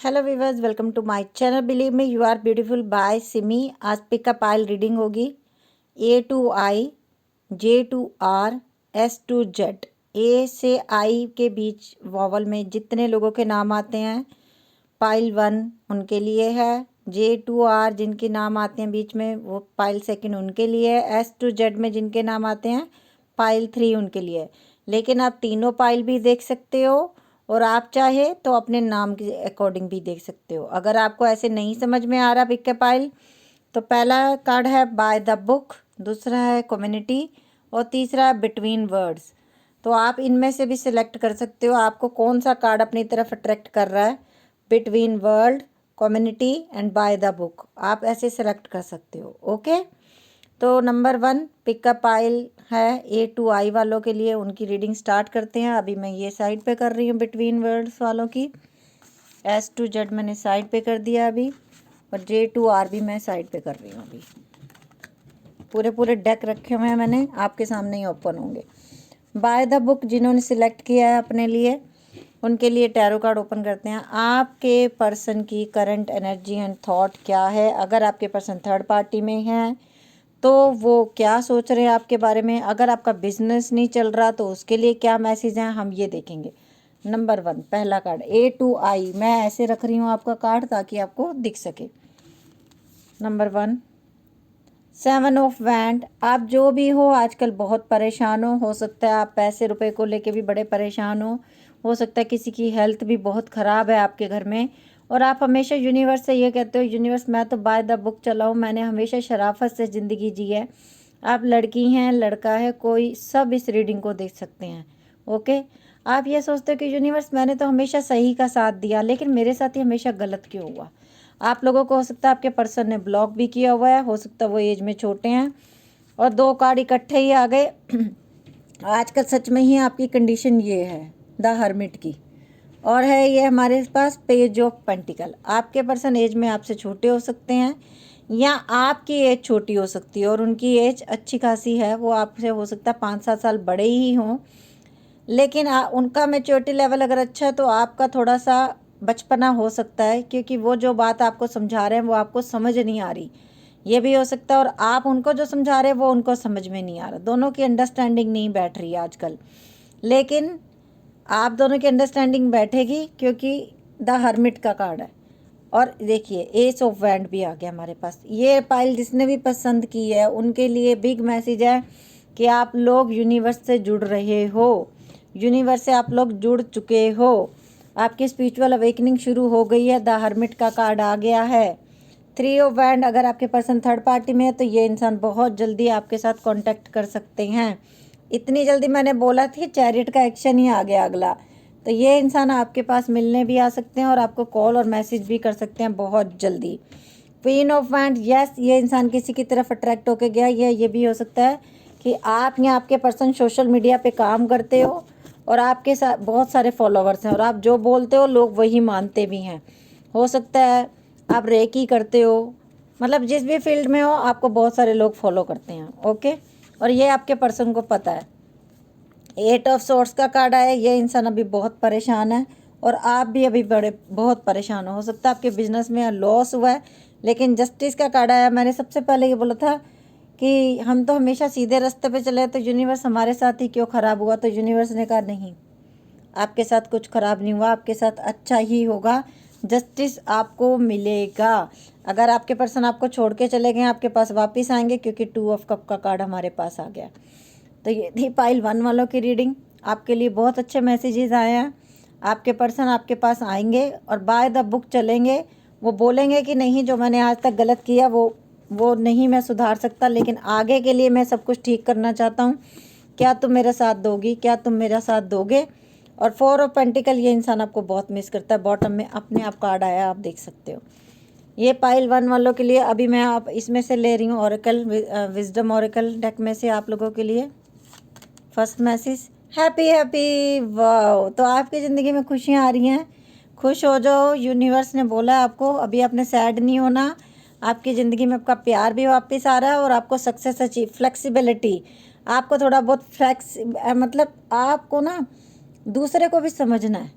Hello viewers, welcome to my channel. Believe me you are beautiful by Simi. आज pickup pile reading होगी। A to I, J to R, S to Z. A से I के बीच vowel में जितने लोगों के नाम आते हैं पाइल 1 उनके लिए है। जे टू आर जिनके नाम आते हैं बीच में वो पाइल 2 उनके लिए है। एस टू जेड में जिनके नाम आते हैं पाइल 3 उनके लिए है। लेकिन आप तीनों पाइल भी देख सकते हो और आप चाहे तो अपने नाम के अकॉर्डिंग भी देख सकते हो। अगर आपको ऐसे नहीं समझ में आ रहा पिक के पाइल, तो पहला कार्ड है बाय द बुक, दूसरा है कम्युनिटी और तीसरा है बिटवीन वर्ड्स। तो आप इनमें से भी सिलेक्ट कर सकते हो आपको कौन सा कार्ड अपनी तरफ अट्रैक्ट कर रहा है। Between world, community and by the book, आप ऐसे सेलेक्ट कर सकते हो। ओके, तो नंबर 1 पिकअप पाइल है ए टू आई वालों के लिए। उनकी रीडिंग स्टार्ट करते हैं। अभी मैं ये साइड पे कर रही हूँ बिटवीन वर्ड्स वालों की। एस टू जेड मैंने साइड पे कर दिया अभी, और जे टू आर भी मैं साइड पे कर रही हूँ। अभी पूरे डेक रखे हुए हैं मैंने, आपके सामने ही ओपन होंगे। बाय द बुक जिन्होंने सिलेक्ट किया है अपने लिए, उनके लिए टैरो कार्ड ओपन करते हैं। आपके पर्सन की करंट एनर्जी एंड थॉट क्या है। अगर आपके पर्सन थर्ड पार्टी में हैं तो वो क्या सोच रहे हैं आपके बारे में। अगर आपका बिजनेस नहीं चल रहा तो उसके लिए क्या मैसेज हैं, हम ये देखेंगे। नंबर 1 पहला कार्ड ए टू आई, मैं ऐसे रख रही हूँ आपका कार्ड ताकि आपको दिख सके। Number 1 7 of wand. आप जो भी हो आजकल बहुत परेशान हो सकता है आप पैसे रुपए को लेके भी बड़े परेशान हो सकता है किसी की हेल्थ भी बहुत ख़राब है आपके घर में, और आप हमेशा यूनिवर्स से ये कहते हो यूनिवर्स मैं तो बाय द बुक चला हूँ, मैंने हमेशा शराफत से ज़िंदगी जी है। आप लड़की हैं लड़का है कोई, सब इस रीडिंग को देख सकते हैं। ओके, आप ये सोचते हो कि यूनिवर्स मैंने तो हमेशा सही का साथ दिया लेकिन मेरे साथ ही हमेशा गलत क्यों हुआ। आप लोगों को हो सकता है आपके पर्सन ने ब्लॉक भी किया हुआ है, हो सकता है वो एज में छोटे हैं। और 2 कार्ड इकट्ठे ही आ गए। आजकल सच में ही आपकी कंडीशन ये है द हर्मिट की, और है ये हमारे पास पेज ऑफ पेंटिकल। आपके पर्सन एज में आपसे छोटे हो सकते हैं या आपकी एज छोटी हो सकती है और उनकी एज अच्छी खासी है, वो आपसे हो सकता है 5-7 साल बड़े ही हों। लेकिन उनका मैच्योरिटी लेवल अगर अच्छा है तो आपका थोड़ा सा बचपना हो सकता है, क्योंकि वो जो बात आपको समझा रहे हैं वो आपको समझ नहीं आ रही, ये भी हो सकता है। और आप उनको जो समझा रहे हैं वो उनको समझ में नहीं आ रहा, दोनों की अंडरस्टैंडिंग नहीं बैठ रही है आजकल। लेकिन आप दोनों की अंडरस्टैंडिंग बैठेगी क्योंकि द हर्मिट का कार्ड है। और देखिए एस ऑफ वैंड भी आ गया हमारे पास। ये पाइल जिसने भी पसंद की है उनके लिए बिग मैसेज है कि आप लोग यूनिवर्स से जुड़ रहे हो, यूनिवर्स से आप लोग जुड़ चुके हो, आपकी स्पिरिचुअल अवेकनिंग शुरू हो गई है। द हर्मिट का कार्ड आ गया है। 3 ऑफ वैंड, अगर आपके पर्सन थर्ड पार्टी में है तो ये इंसान बहुत जल्दी आपके साथ कांटेक्ट कर सकते हैं। इतनी जल्दी मैंने बोला थी, चैरिट का एक्शन ही आ गया अगला। तो ये इंसान आपके पास मिलने भी आ सकते हैं और आपको कॉल और मैसेज भी कर सकते हैं बहुत जल्दी। क्वीन ऑफ वैंड, यस ये इंसान किसी की तरफ अट्रैक्ट होके गया। ये भी हो सकता है कि आप या आपके पर्सन सोशल मीडिया पे काम करते हो और आपके साथ बहुत सारे फॉलोवर्स हैं और आप जो बोलते हो लोग वही मानते भी हैं। हो सकता है आप रेकी करते हो, मतलब जिस भी फील्ड में हो आपको बहुत सारे लोग फॉलो करते हैं। ओके, और ये आपके पर्सन को पता है। 8 ऑफ सोर्स का कार्ड आया। ये इंसान अभी बहुत परेशान है और आप भी अभी बड़े बहुत परेशान हो सकता है आपके बिजनेस में लॉस हुआ है, लेकिन जस्टिस का कार्ड आया। मैंने सबसे पहले ये बोला था कि हम तो हमेशा सीधे रास्ते पे चले तो यूनिवर्स हमारे साथ ही क्यों ख़राब हुआ। तो यूनिवर्स ने कहा नहीं, आपके साथ कुछ ख़राब नहीं हुआ, आपके साथ अच्छा ही होगा, जस्टिस आपको मिलेगा। अगर आपके पर्सन आपको छोड़ के चले गए आपके पास वापस आएंगे, क्योंकि 2 ऑफ कप का कार्ड हमारे पास आ गया। तो ये थी पाइल 1 वालों की रीडिंग। आपके लिए बहुत अच्छे मैसेजेस आए हैं। आपके पर्सन आपके पास आएंगे और बाय द बुक चलेंगे। वो बोलेंगे कि नहीं जो मैंने आज तक गलत किया वो नहीं मैं सुधार सकता, लेकिन आगे के लिए मैं सब कुछ ठीक करना चाहता हूँ। क्या तुम मेरा साथ दोगी, क्या तुम मेरा साथ दोगे। और 4 ऑफ पेंटिकल, ये इंसान आपको बहुत मिस करता है। बॉटम में अपने आप कार्ड आया, आप देख सकते हो। ये पाइल 1 वालों के लिए। अभी मैं आप इसमें से ले रही हूँ ऑरेकल विजडम ऑरेकल डेक में से आप लोगों के लिए फर्स्ट मैसेज। हैप्पी हैप्पी, वाह। तो आपकी ज़िंदगी में खुशियाँ आ रही हैं, खुश हो जाओ। यूनिवर्स ने बोला है आपको अभी आपने सैड नहीं होना। आपकी ज़िंदगी में आपका प्यार भी वापस आ रहा है और आपको सक्सेस अचीव, फ्लेक्सिबिलिटी, आपको थोड़ा बहुत मतलब आपको ना दूसरे को भी समझना है।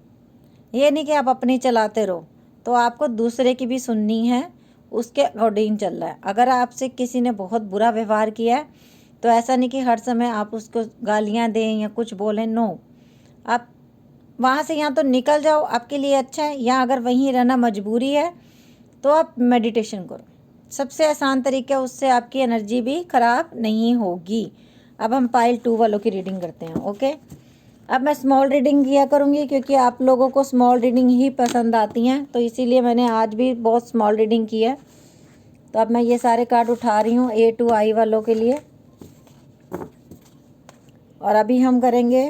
ये नहीं कि आप अपनी चलाते रहो। तो आपको दूसरे की भी सुननी है, उसके अकॉर्डिंग चल रहा है। अगर आपसे किसी ने बहुत बुरा व्यवहार किया है तो ऐसा नहीं कि हर समय आप उसको गालियां दें या कुछ बोलें, नो। आप वहाँ से यहाँ तो निकल जाओ, आपके लिए अच्छा है। या अगर वहीं रहना मजबूरी है तो आप मेडिटेशन करो, सबसे आसान तरीका, उससे आपकी एनर्जी भी ख़राब नहीं होगी। अब हम पाइल 2 वालों की रीडिंग करते हैं। ओके, अब मैं स्मॉल रीडिंग किया करूँगी क्योंकि आप लोगों को स्मॉल रीडिंग ही पसंद आती हैं, तो इसीलिए मैंने आज भी बहुत स्मॉल रीडिंग की है। तो अब मैं ये सारे कार्ड उठा रही हूँ A to I वालों के लिए, और अभी हम करेंगे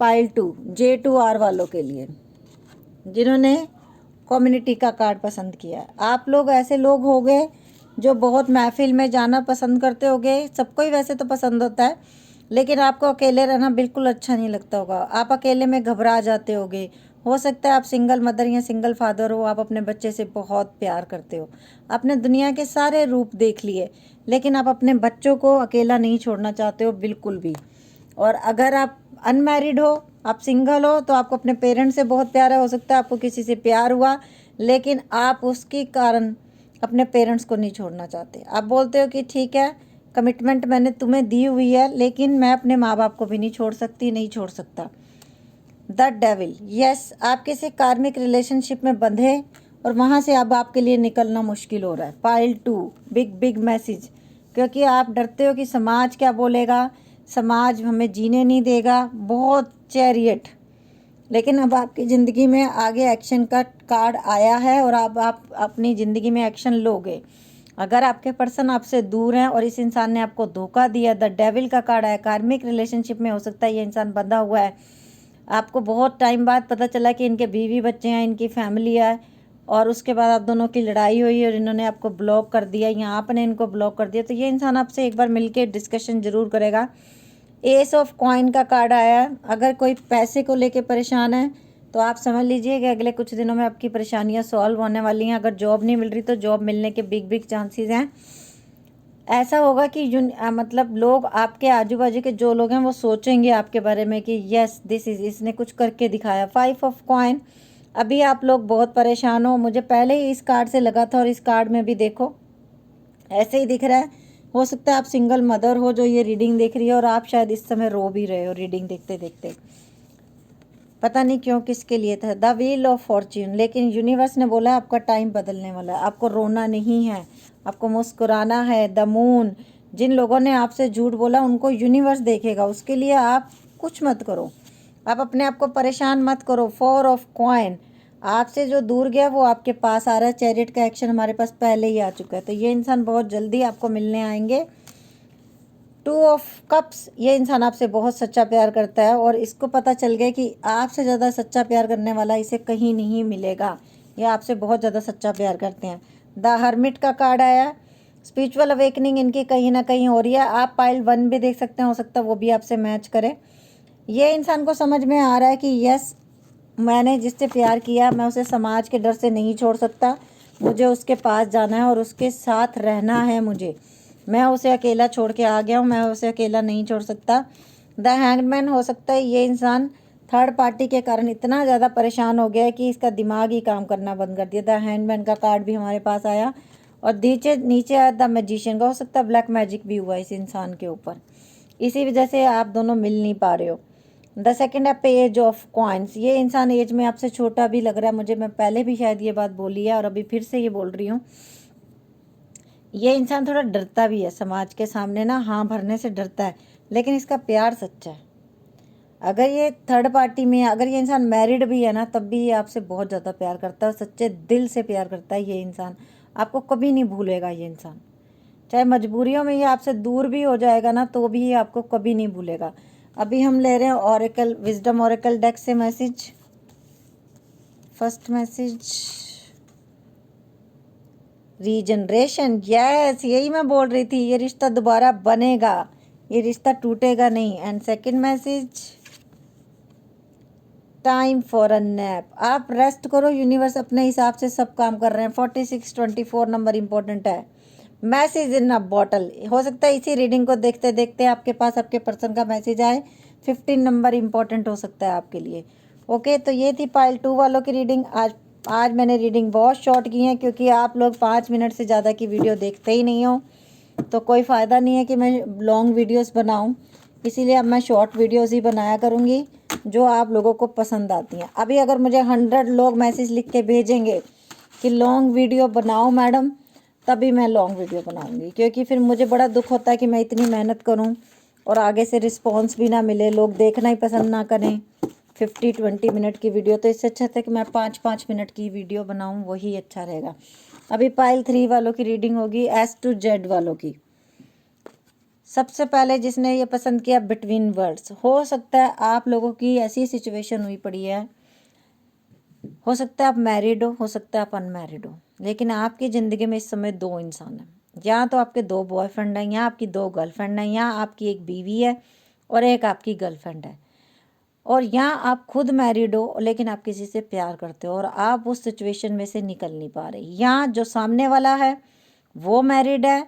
पाइल 2 J to R वालों के लिए, जिन्होंने कम्युनिटी का कार्ड पसंद किया है। आप लोग ऐसे लोग हो गए जो बहुत महफिल में जाना पसंद करते होगे, सबको ही वैसे तो पसंद होता है, लेकिन आपको अकेले रहना बिल्कुल अच्छा नहीं लगता होगा। आप अकेले में घबरा जाते होगे। हो सकता है आप सिंगल मदर या सिंगल फादर हो, आप अपने बच्चे से बहुत प्यार करते हो, आपने दुनिया के सारे रूप देख लिए, लेकिन आप अपने बच्चों को अकेला नहीं छोड़ना चाहते हो बिल्कुल भी। और अगर आप अनमैरिड हो, आप सिंगल हो, तो आपको अपने पेरेंट्स से बहुत प्यार है। हो सकता है आपको किसी से प्यार हुआ, लेकिन आप उसके कारण अपने पेरेंट्स को नहीं छोड़ना चाहते। आप बोलते हो कि ठीक है, कमिटमेंट मैंने तुम्हें दी हुई है, लेकिन मैं अपने माँ बाप को भी नहीं छोड़ सकती, नहीं छोड़ सकता। द डेविल, यस, आप किसी कार्मिक रिलेशनशिप में बंधे और वहाँ से अब आपके लिए निकलना मुश्किल हो रहा है। पाइल 2 बिग बिग मैसेज, क्योंकि आप डरते हो कि समाज क्या बोलेगा, समाज हमें जीने नहीं देगा, बहुत चैरियट। लेकिन अब आपकी ज़िंदगी में आगे एक्शन का कार्ड आया है और अब आप अपनी ज़िंदगी में एक्शन लोगे। अगर आपके पर्सन आपसे दूर हैं और इस इंसान ने आपको धोखा दिया, द डेविल का कार्ड आया, कार्मिक रिलेशनशिप में हो सकता है ये इंसान बंधा हुआ है। आपको बहुत टाइम बाद पता चला कि इनके बीवी बच्चे हैं, इनकी फैमिली है, और उसके बाद आप दोनों की लड़ाई हुई और इन्होंने आपको ब्लॉक कर दिया या आपने इनको ब्लॉक कर दिया। तो ये इंसान आपसे एक बार मिलके डिस्कशन ज़रूर करेगा। एस ऑफ कॉइन का कार्ड आया है। अगर कोई पैसे को लेके परेशान है तो आप समझ लीजिए कि अगले कुछ दिनों में आपकी परेशानियां सॉल्व होने वाली हैं। अगर जॉब नहीं मिल रही तो जॉब मिलने के बिग बिग चांसेस हैं। ऐसा होगा कि मतलब लोग आपके आजू बाजू के जो लोग हैं वो सोचेंगे आपके बारे में कि यस दिस इज, इसने कुछ करके दिखाया। 5 ऑफ कॉइन, अभी आप लोग बहुत परेशान हो, मुझे पहले ही इस कार्ड से लगा था और इस कार्ड में भी देखो ऐसे ही दिख रहा है। हो सकता है आप सिंगल मदर हो जो ये रीडिंग देख रही है और आप शायद इस समय रो भी रहे हो रीडिंग देखते देखते, पता नहीं क्यों, किसके लिए था। द व्हील ऑफ फॉर्च्यून, लेकिन यूनिवर्स ने बोला आपका टाइम बदलने वाला है, आपको रोना नहीं है, आपको मुस्कुराना है। द मून, जिन लोगों ने आपसे झूठ बोला उनको यूनिवर्स देखेगा, उसके लिए आप कुछ मत करो, आप अपने आप को परेशान मत करो। 4 ऑफ कॉइन, आपसे जो दूर गया वो आपके पास आ रहा है। चैरियट का एक्शन हमारे पास पहले ही आ चुका है, तो ये इंसान बहुत जल्दी आपको मिलने आएंगे। 2 ऑफ कप्स, ये इंसान आपसे बहुत सच्चा प्यार करता है और इसको पता चल गया कि आपसे ज़्यादा सच्चा प्यार करने वाला इसे कहीं नहीं मिलेगा। ये आपसे बहुत ज़्यादा सच्चा प्यार करते हैं। द हर्मिट का कार्ड आया, स्पिरिचुअल अवेकनिंग इनकी कहीं ना कहीं हो रही है। आप पाइल 1 भी देख सकते हैं, हो सकता है वो भी आपसे मैच करे। ये इंसान को समझ में आ रहा है कि यस, मैंने जिससे प्यार किया मैं उसे समाज के डर से नहीं छोड़ सकता, मुझे उसके पास जाना है और उसके साथ रहना है। मुझे, मैं उसे अकेला छोड़ के आ गया हूँ, मैं उसे अकेला नहीं छोड़ सकता। द हैंगमैन, हो सकता है ये इंसान थर्ड पार्टी के कारण इतना ज़्यादा परेशान हो गया है कि इसका दिमाग ही काम करना बंद कर दिया। द हैंगमैन का कार्ड भी हमारे पास आया और नीचे नीचे आया द मैजिशियन का। हो सकता है ब्लैक मैजिक भी हुआ इस इंसान के ऊपर, इसी वजह से आप दोनों मिल नहीं पा रहे हो। द सेकेंड है पेज ऑफ कॉइन्स, ये इंसान एज में आपसे छोटा भी लग रहा है मुझे, मैं पहले भी शायद ये बात बोली है और अभी फिर से ये बोल रही हूँ। ये इंसान थोड़ा डरता भी है समाज के सामने ना, हाँ भरने से डरता है, लेकिन इसका प्यार सच्चा है। अगर ये थर्ड पार्टी में, अगर ये इंसान मैरिड भी है ना, तब भी ये आपसे बहुत ज़्यादा प्यार करता है और सच्चे दिल से प्यार करता है। ये इंसान आपको कभी नहीं भूलेगा। ये इंसान चाहे मजबूरियों में ये आपसे दूर भी हो जाएगा ना, तो भी ये आपको कभी नहीं भूलेगा। अभी हम ले रहे हैं ऑरेकल विजडम ऑरेकल डेक से message. First message, regeneration, yes, यही मैं बोल रही थी, ये रिश्ता दोबारा बनेगा, ये रिश्ता टूटेगा नहीं। And second message, time for a nap, आप रेस्ट करो, यूनिवर्स अपने हिसाब से सब काम कर रहे हैं। 4624 नंबर इंपॉर्टेंट है। मैसेज इन अ बॉटल, हो सकता है इसी रीडिंग को देखते देखते आपके पास आपके पर्सन का मैसेज आए। 15 नंबर इंपॉर्टेंट हो सकता है आपके लिए। ओके, तो ये थी पाइल 2 वालों की रीडिंग। आज आज मैंने रीडिंग बहुत शॉर्ट की है क्योंकि आप लोग 5 मिनट से ज़्यादा की वीडियो देखते ही नहीं हो, तो कोई फ़ायदा नहीं है कि मैं लॉन्ग वीडियोस बनाऊं। इसीलिए अब मैं शॉर्ट वीडियोस ही बनाया करूंगी जो आप लोगों को पसंद आती हैं। अभी अगर मुझे 100 लोग मैसेज लिख के भेजेंगे कि लॉन्ग वीडियो बनाओ मैडम, तभी मैं लॉन्ग वीडियो बनाऊंगी, क्योंकि फिर मुझे बड़ा दुख होता है कि मैं इतनी मेहनत करूं और आगे से रिस्पॉन्स भी ना मिले, लोग देखना ही पसंद ना करें 50-20 मिनट की वीडियो। तो इससे अच्छा था कि मैं 5-5 मिनट की वीडियो बनाऊं, वही अच्छा रहेगा। अभी पाइल 3 वालों की रीडिंग होगी, S to Z वालों की। सबसे पहले जिसने ये पसंद किया बिटवीन वर्ड्स, हो सकता है आप लोगों की ऐसी सिचुएशन हुई पड़ी है, हो सकता है आप मैरिड हो सकता है आप अनमैरिड हो, लेकिन आपकी ज़िंदगी में इस समय 2 इंसान हैं। या तो आपके 2 बॉयफ्रेंड हैं, या आपकी 2 गर्लफ्रेंड हैं, या आपकी एक बीवी है और एक आपकी गर्लफ्रेंड है, और यहाँ आप खुद मैरिड हो लेकिन आप किसी से प्यार करते हो और आप उस सिचुएशन में से निकल नहीं पा रहे। यहाँ जो सामने वाला है वो मैरिड है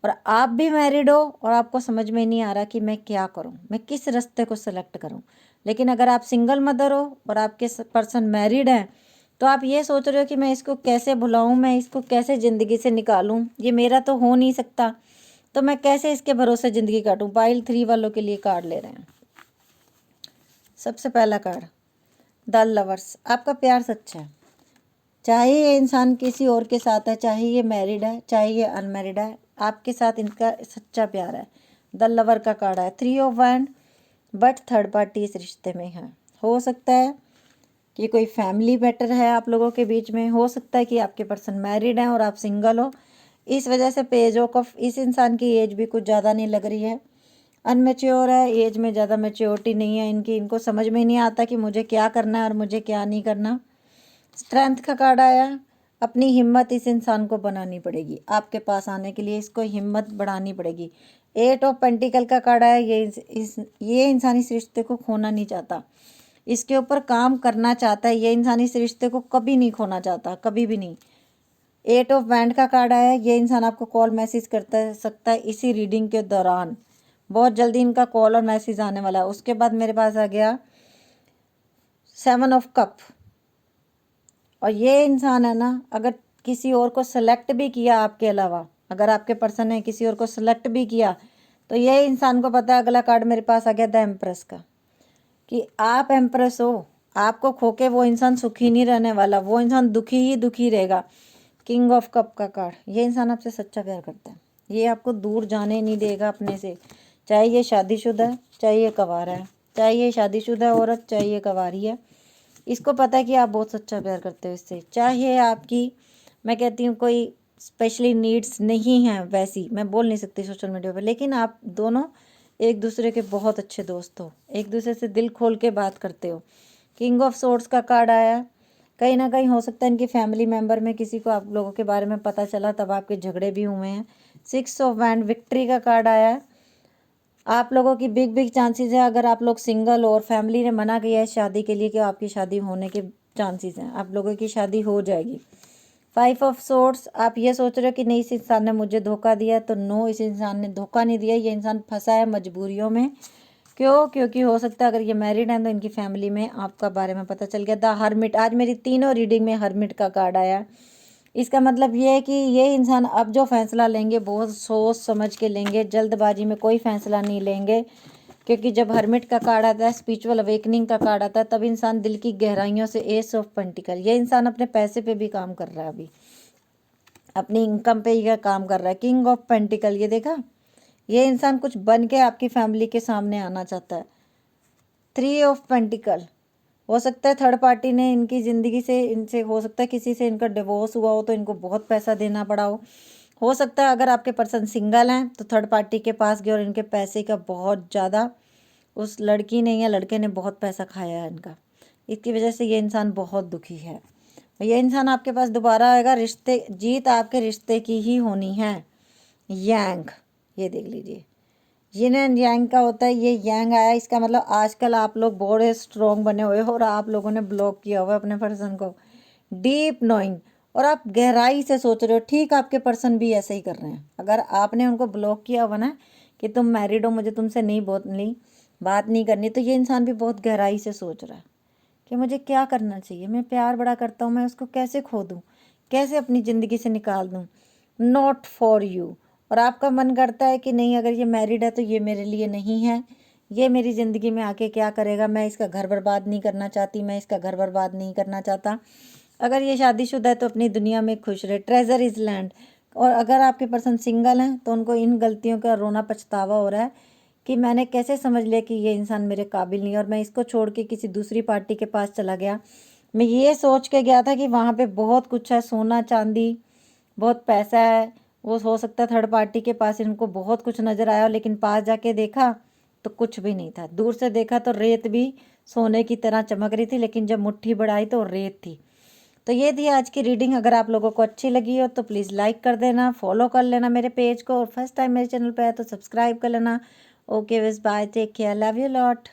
और आप भी मैरिड हो और आपको समझ में नहीं आ रहा कि मैं क्या करूं, मैं किस रास्ते को सेलेक्ट करूं। लेकिन अगर आप सिंगल मदर हो और आपके पर्सन मैरिड हैं, तो आप ये सोच रहे हो कि मैं इसको कैसे भुलाऊं, मैं इसको कैसे ज़िंदगी से निकालूं, ये मेरा तो हो नहीं सकता, तो मैं कैसे इसके भरोसे ज़िंदगी काटूं। पाइल 3 वालों के लिए कार्ड ले रहे हैं। सबसे पहला कार्ड द लवर्स। आपका प्यार सच्चा है, चाहे ये इंसान किसी और के साथ है, चाहे ये मैरिड है, चाहे ये अनमैरिड है, आपके साथ इनका सच्चा प्यार है। द लवर का कार्ड है 3 of wand, but third party इस रिश्ते में है। हो सकता है कि कोई फैमिली मैटर है आप लोगों के बीच में, हो सकता है कि आपके पर्सन मैरिड हैं और आप सिंगल हो। इस वजह से पेज ऑफ, इस इंसान की एज भी कुछ ज़्यादा नहीं लग रही है, अनमेच्योर है, एज में ज़्यादा मेच्योरिटी नहीं है इनकी, इनको समझ में नहीं आता कि मुझे क्या करना है और मुझे क्या नहीं करना। स्ट्रेंथ का कार्ड आया, अपनी हिम्मत इस इंसान को बनानी पड़ेगी, आपके पास आने के लिए इसको हिम्मत बढ़ानी पड़ेगी। 8 ऑफ पेंटिकल का कार्ड आया, ये इंसान इस रिश्ते को खोना नहीं चाहता, इसके ऊपर काम करना चाहता है, ये इंसान इस रिश्ते को कभी नहीं खोना चाहता, कभी भी नहीं। 8 ऑफ बैंड का कार्ड आया, ये इंसान आपको कॉल मैसेज करता सकता है इसी रीडिंग के दौरान, बहुत जल्दी इनका कॉल और मैसेज आने वाला है। उसके बाद मेरे पास आ गया 7 ऑफ कप, और ये इंसान है ना, अगर किसी और को सेलेक्ट भी किया आपके अलावा, अगर आपके पर्सन ने किसी और को सेलेक्ट भी किया, तो ये इंसान को पता है, अगला कार्ड मेरे पास आ गया द एम्प्रेस का, कि आप एम्प्रेस हो, आपको खोके वो इंसान सुखी नहीं रहने वाला, वो इंसान दुखी ही दुखी रहेगा। किंग ऑफ कप का कार्ड, ये इंसान आपसे सच्चा प्यार करता है, ये आपको दूर जाने नहीं देगा अपने से, चाहे ये शादीशुदा है, चाहे ये कवारा है, चाहे ये शादीशुदा औरत, चाहे ये कवारी है, इसको पता है कि आप बहुत सच्चा प्यार करते हो इससे। चाहे आपकी, मैं कहती हूँ कोई स्पेशली नीड्स नहीं हैं, वैसी मैं बोल नहीं सकती सोशल मीडिया पे, लेकिन आप दोनों एक दूसरे के बहुत अच्छे दोस्त हो, एक दूसरे से दिल खोल के बात करते हो। किंग ऑफ सोर्ड्स का कार्ड आया, कहीं ना कहीं हो सकता है इनकी फैमिली मेम्बर में किसी को आप लोगों के बारे में पता चला, तब आपके झगड़े भी हुए हैं। 6 ऑफ वैंड विक्ट्री का कार्ड आया है, आप लोगों की बिग चांसेस है, अगर आप लोग सिंगल हो और फैमिली ने मना किया है शादी के लिए, कि आपकी शादी होने के चांसेस हैं, आप लोगों की शादी हो जाएगी। 5 ऑफ सोर्ड्स, आप ये सोच रहे हो कि नहीं इस इंसान ने मुझे धोखा दिया, तो नो, इस इंसान ने धोखा नहीं दिया, ये इंसान फंसा है मजबूरियों में। क्यों? क्योंकि हो सकता है अगर ये मैरिड हैं तो इनकी फैमिली में आपका बारे में पता चल गया। द हर्मिट, आज मेरी तीनों रीडिंग में हर्मिट का कार्ड आया, इसका मतलब ये है कि ये इंसान अब जो फैसला लेंगे बहुत सोच समझ के लेंगे, जल्दबाजी में कोई फैसला नहीं लेंगे, क्योंकि जब हर्मिट का कार्ड आता है, स्पिरिचुअल अवेकनिंग का कार्ड आता है, तब इंसान दिल की गहराइयों से, एस ऑफ पेंटिकल, ये इंसान अपने पैसे पे भी काम कर रहा है, अभी अपनी इनकम पे ही काम कर रहा है। किंग ऑफ पेंटिकल, ये देखा, ये इंसान कुछ बन के आपकी फैमिली के सामने आना चाहता है। 3 ऑफ पेंटिकल, हो सकता है थर्ड पार्टी ने इनकी ज़िंदगी से, इनसे हो सकता है किसी से इनका डिवोर्स हुआ हो तो इनको बहुत पैसा देना पड़ा हो सकता है अगर आपके पर्सन सिंगल हैं तो थर्ड पार्टी के पास गए और इनके पैसे का बहुत ज़्यादा, उस लड़की ने या लड़के ने बहुत पैसा खाया है इनका, इसकी वजह से ये इंसान बहुत दुखी है। ये इंसान आपके पास दोबारा आएगा, रिश्ते, जीत आपके रिश्ते की ही होनी है। यांग, ये देख लीजिए, यिन एंड यांग का होता है, ये यांग आया, इसका मतलब आजकल आप लोग बहुत स्ट्रॉन्ग बने हुए हो और आप लोगों ने ब्लॉक किया हुआ है अपने पर्सन को, डीप नोइंग, और आप गहराई से सोच रहे हो, ठीक आपके पर्सन भी ऐसे ही कर रहे हैं। अगर आपने उनको ब्लॉक किया हुआ ना कि तुम मैरिड हो, मुझे तुमसे नहीं बात नहीं करनी, तो ये इंसान भी बहुत गहराई से सोच रहा है कि मुझे क्या करना चाहिए। मैं प्यार बड़ा करता हूँ, मैं उसको कैसे खो दूँ, कैसे अपनी ज़िंदगी से निकाल दूँ। Not for you. और आपका मन करता है कि नहीं, अगर ये मैरिड है तो ये मेरे लिए नहीं है, ये मेरी ज़िंदगी में आके क्या करेगा, मैं इसका घर बर्बाद नहीं करना चाहती, मैं इसका घर बर्बाद नहीं करना चाहता। अगर ये शादीशुदा है तो अपनी दुनिया में खुश रहे, ट्रेजर इज़ लैंड। और अगर आपके पर्सन सिंगल हैं तो उनको इन गलतियों का रोना पछतावा हो रहा है कि मैंने कैसे समझ लिया कि ये इंसान मेरे काबिल नहीं है और मैं इसको छोड़ के किसी दूसरी पार्टी के पास चला गया। मैं ये सोच के गया था कि वहाँ पे बहुत कुछ है, सोना चांदी, बहुत पैसा है। वो हो सकता है थर्ड पार्टी के पास इनको बहुत कुछ नज़र आया, लेकिन पास जाके देखा तो कुछ भी नहीं था। दूर से देखा तो रेत भी सोने की तरह चमक रही थी, लेकिन जब मुट्ठी बढ़ाई तो रेत थी। तो ये थी आज की रीडिंग। अगर आप लोगों को अच्छी लगी हो तो प्लीज़ लाइक कर देना, फॉलो कर लेना मेरे पेज को, और फर्स्ट टाइम मेरे चैनल पे है तो सब्सक्राइब कर लेना। ओके, बस bye, take care, love you lot.